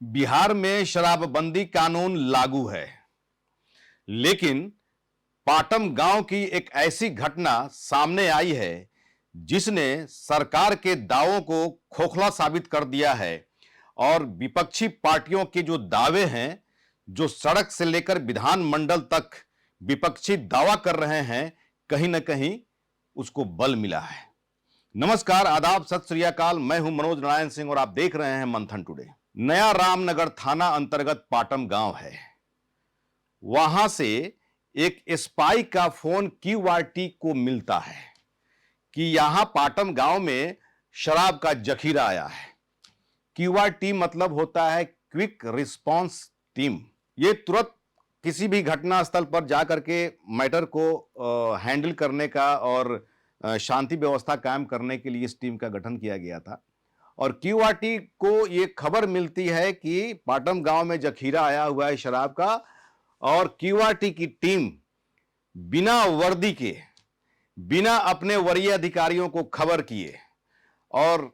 बिहार में शराबबंदी कानून लागू है, लेकिन पाटम गांव की एक ऐसी घटना सामने आई है जिसने सरकार के दावों को खोखला साबित कर दिया है और विपक्षी पार्टियों के जो दावे हैं, जो सड़क से लेकर विधानमंडल तक विपक्षी दावा कर रहे हैं, कहीं ना कहीं उसको बल मिला है। नमस्कार, आदाब, सत श्री अकाल। मैं हूं मनोज नारायण सिंह और आप देख रहे हैं मंथन टुडे। नया रामनगर थाना अंतर्गत पाटम गांव है। वहां से एक स्पाई का फोन क्यूआरटी को मिलता है कि यहां पाटम गांव में शराब का जखीरा आया है। क्यूआरटी मतलब होता है क्विक रिस्पांस टीम। ये तुरंत किसी भी घटना स्थल पर जाकर के मैटर को हैंडल करने का और शांति व्यवस्था कायम करने के लिए इस टीम का गठन किया गया था। और क्यूआरटी को ये खबर मिलती है कि पाटम गांव में जखीरा आया हुआ है शराब का, और क्यूआरटी की टीम बिना वर्दी के, बिना अपने वरीय अधिकारियों को खबर किए और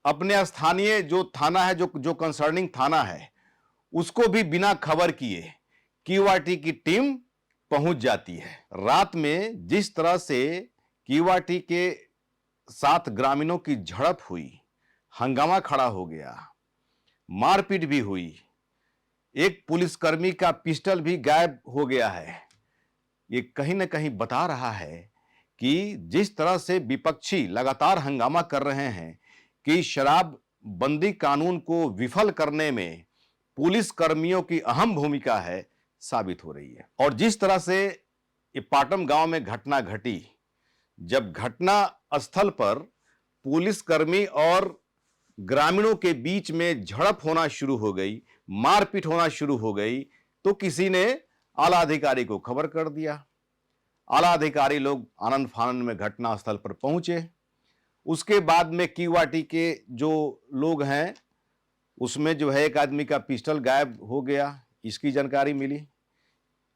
अपने स्थानीय जो थाना है, जो कंसर्निंग थाना है, उसको भी बिना खबर किए क्यूआरटी की टीम पहुंच जाती है। रात में जिस तरह से क्यूआरटी के साथ ग्रामीणों की झड़प हुई, हंगामा खड़ा हो गया, मारपीट भी हुई, एक पुलिसकर्मी का पिस्टल भी गायब हो गया है। ये कहीं ना कहीं बता रहा है कि जिस तरह से विपक्षी लगातार हंगामा कर रहे हैं कि शराब बंदी कानून को विफल करने में पुलिस कर्मियों की अहम भूमिका है, साबित हो रही है। और जिस तरह से ये पाटम गांव में घटना घटी, जब घटना स्थल पर पुलिसकर्मी और ग्रामीणों के बीच में झड़प होना शुरू हो गई, मारपीट होना शुरू हो गई, तो किसी ने आला अधिकारी को खबर कर दिया। आला अधिकारी लोग आनंद फानंद में घटना स्थल पर पहुंचे। उसके बाद में क्यूआरटी के जो लोग हैं, उसमें जो है एक आदमी का पिस्टल गायब हो गया, इसकी जानकारी मिली।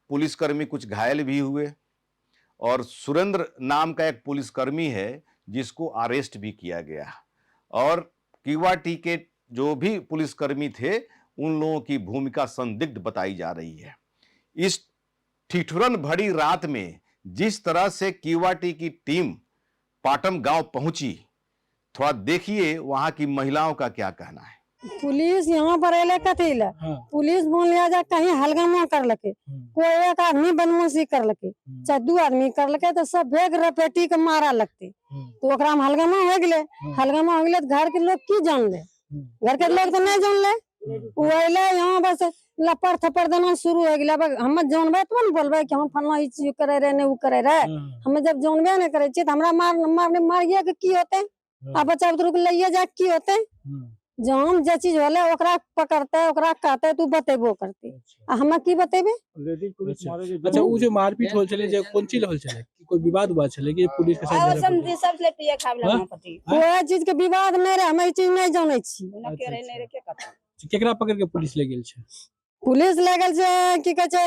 पुलिसकर्मी कुछ घायल भी हुए और सुरेंद्र नाम का एक पुलिसकर्मी है जिसको अरेस्ट भी किया गया। और क्यूआरटी के जो भी पुलिसकर्मी थे, उन लोगों की भूमिका संदिग्ध बताई जा रही है। इस ठिठुरन भरी रात में जिस तरह से क्यूआरटी की टीम पाटम गांव पहुंची, थोड़ा देखिए वहां की महिलाओं का क्या कहना है। पुलिस यहाँ पर अले कथी ला? पुलिस बोल लिया जा कहीं हलगामा कर लके, कोई एक आदमी बदमाशी कर लके, चाहे दो आदमी कर लके, तो सब भेग रपेटी के मारा लगते। तो ओकरा में हलगामा हो गए। हलगामा हो गए तो घर के लोग की जान ले? घर के लोग तो नहीं जान ले। वो अले यहाँ बस लपड़ थप्पड़ देना शुरू हो गया। हम जानबे तो बोलबे कि हम फलना ई चीज करे रहे, नहीं वो करे रहे। हम जब जानबे नहीं करे तो हमरा मारिए के की होते? आ बच्चा बुतरू के लिए जा की होते? जो हम जे चीज होले ओकरा पकड़ते, ओकरा कहते, तू बतेबो करती। हम की बतेबे? अच्छा, वो जो मारपीट होल चले, जे कौन चीज होल चले? कोई विवाद हुआ चले कि पुलिस के साथ समझी सब लेती है खावला पति। कोई चीज के विवाद नहीं रहे, हम ई चीज नहीं जाने छी। केकरा पकड़ के पुलिस ले गेल छे? पुलिस ले गेल छे की कहे छे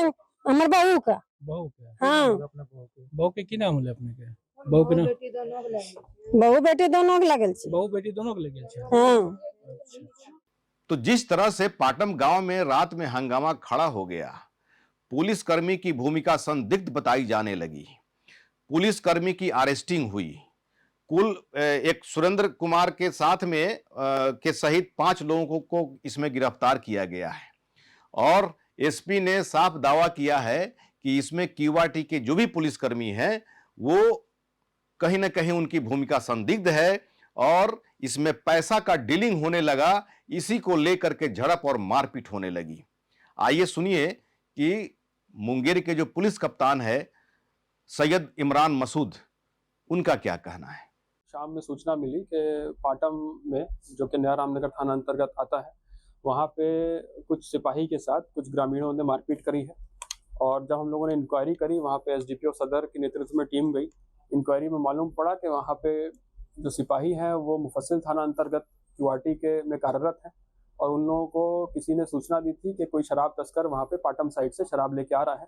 हमर बहू का। बहू के? हां, बहू के की नाम होले अपने के? बहू के नाम? बहू बेटी दोनों के लगल छे। बहू बेटी दोनों के ले गेल छे? हां। तो जिस तरह से पाटम गांव में रात में हंगामा खड़ा हो गया, पुलिसकर्मी की भूमिका संदिग्ध बताई जाने लगी, पुलिसकर्मी की अरेस्टिंग हुई। कुल एक सुरेंद्र कुमार के साथ में के सहित 5 लोगों को इसमें गिरफ्तार किया गया है। और एसपी ने साफ दावा किया है कि इसमें क्यूआरटी के जो भी पुलिसकर्मी हैं, वो कहीं ना कहीं उनकी भूमिका संदिग्ध है और इसमें पैसा का डीलिंग होने लगा। इसी को लेकर के झड़प और मारपीट होने लगी। आइए सुनिए कि मुंगेर के जो पुलिस कप्तान है सैयद इमरान मसूद, उनका क्या कहना है। शाम में सूचना मिली कि पाटम में, जो कि नया रामनगर थाना अंतर्गत आता है, वहाँ पे कुछ सिपाही के साथ कुछ ग्रामीणों ने मारपीट करी है। और जब हम लोगों ने इंक्वायरी करी, वहाँ पे एसडीपीओ सदर के नेतृत्व में टीम गई। इंक्वायरी में मालूम पड़ा कि वहाँ पे जो सिपाही हैं वो मुफस्सिल थाना अंतर्गत क्यूआरटी के में कार्यरत हैं और उन लोगों को किसी ने सूचना दी थी कि कोई शराब तस्कर वहाँ पे पाटम साइड से शराब लेके आ रहा है।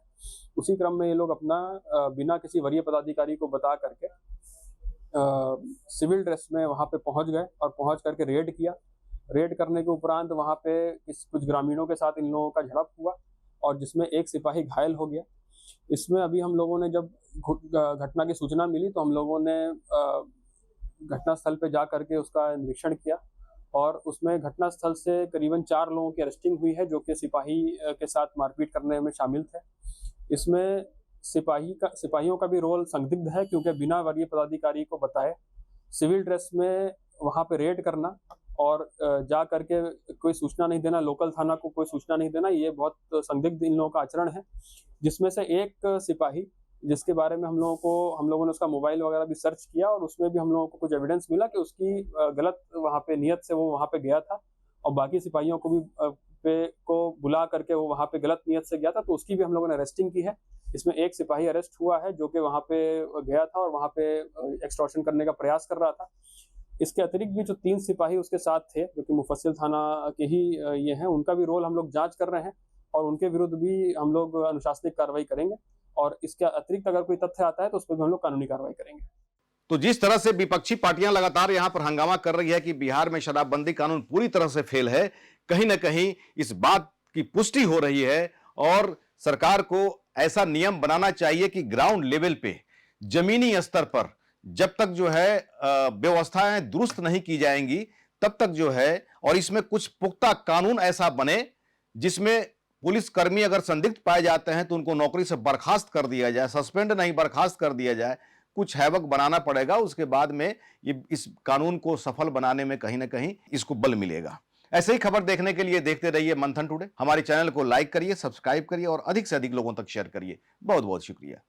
उसी क्रम में ये लोग अपना बिना किसी वरीय पदाधिकारी को बता करके सिविल ड्रेस में वहाँ पे पहुँच गए और पहुँच करके रेड किया। रेड करने के उपरांत वहाँ पे कुछ ग्रामीणों के साथ इन लोगों का झड़प हुआ और जिसमें एक सिपाही घायल हो गया। इसमें अभी हम लोगों ने जब घटना की सूचना मिली तो हम लोगों ने घटनास्थल पे जा करके उसका निरीक्षण किया और उसमें घटनास्थल से करीबन 4 लोगों की अरेस्टिंग हुई है जो कि सिपाही के साथ मारपीट करने में शामिल थे। इसमें सिपाहियों का भी रोल संदिग्ध है क्योंकि बिना वरीय पदाधिकारी को बताए सिविल ड्रेस में वहाँ पे रेड करना और जा करके कोई सूचना नहीं देना, लोकल थाना को कोई सूचना नहीं देना, ये बहुत संदिग्ध इन लोगों का आचरण है। जिसमें से एक सिपाही जिसके बारे में हम लोगों ने उसका मोबाइल वगैरह भी सर्च किया और उसमें भी हम लोगों को कुछ एविडेंस मिला कि उसकी गलत वहाँ पे नियत से वो वहाँ पे गया था और बाकी सिपाहियों को भी को बुला करके वो वहाँ पे गलत नियत से गया था, तो उसकी भी हम लोगों ने अरेस्टिंग की है। इसमें एक सिपाही अरेस्ट हुआ है जो कि वहाँ पे गया था और वहाँ पे एक्सटॉर्शन करने का प्रयास कर रहा था। इसके अतिरिक्त भी जो 3 सिपाही उसके साथ थे जो कि मुफस्सिल थाना के ही ये हैं, उनका भी रोल हम लोग जांच कर रहे हैं और उनके विरुद्ध भी हम लोग अनुशासनिक कार्रवाई करेंगे और इसके अतिरिक्त अगर कोई तथ्य आता है तो उस पर भी हम लोग कानूनी कार्रवाई करेंगे। तो जिस तरह से विपक्षी पार्टियां लगातार यहां पर हंगामा कर रही है कि बिहार में शराबबंदी कानून पूरी तरह से फेल है, कहीं ना कहीं इस बात की पुष्टि हो रही है और सरकार को ऐसा नियम बनाना चाहिए कि ग्राउंड लेवल पे, जमीनी स्तर पर जब तक जो है व्यवस्थाएं दुरुस्त नहीं की जाएंगी तब तक जो है, और इसमें कुछ पुख्ता कानून ऐसा बने जिसमें पुलिसकर्मी अगर संदिग्ध पाए जाते हैं तो उनको नौकरी से बर्खास्त कर दिया जाए, सस्पेंड नहीं बर्खास्त कर दिया जाए, कुछ हैवक बनाना पड़ेगा। उसके बाद में ये इस कानून को सफल बनाने में कहीं ना कहीं इसको बल मिलेगा। ऐसे ही खबर देखने के लिए देखते रहिए मंथन टुडे। हमारे चैनल को लाइक करिए, सब्सक्राइब करिए और अधिक से अधिक लोगों तक शेयर करिए। बहुत बहुत शुक्रिया।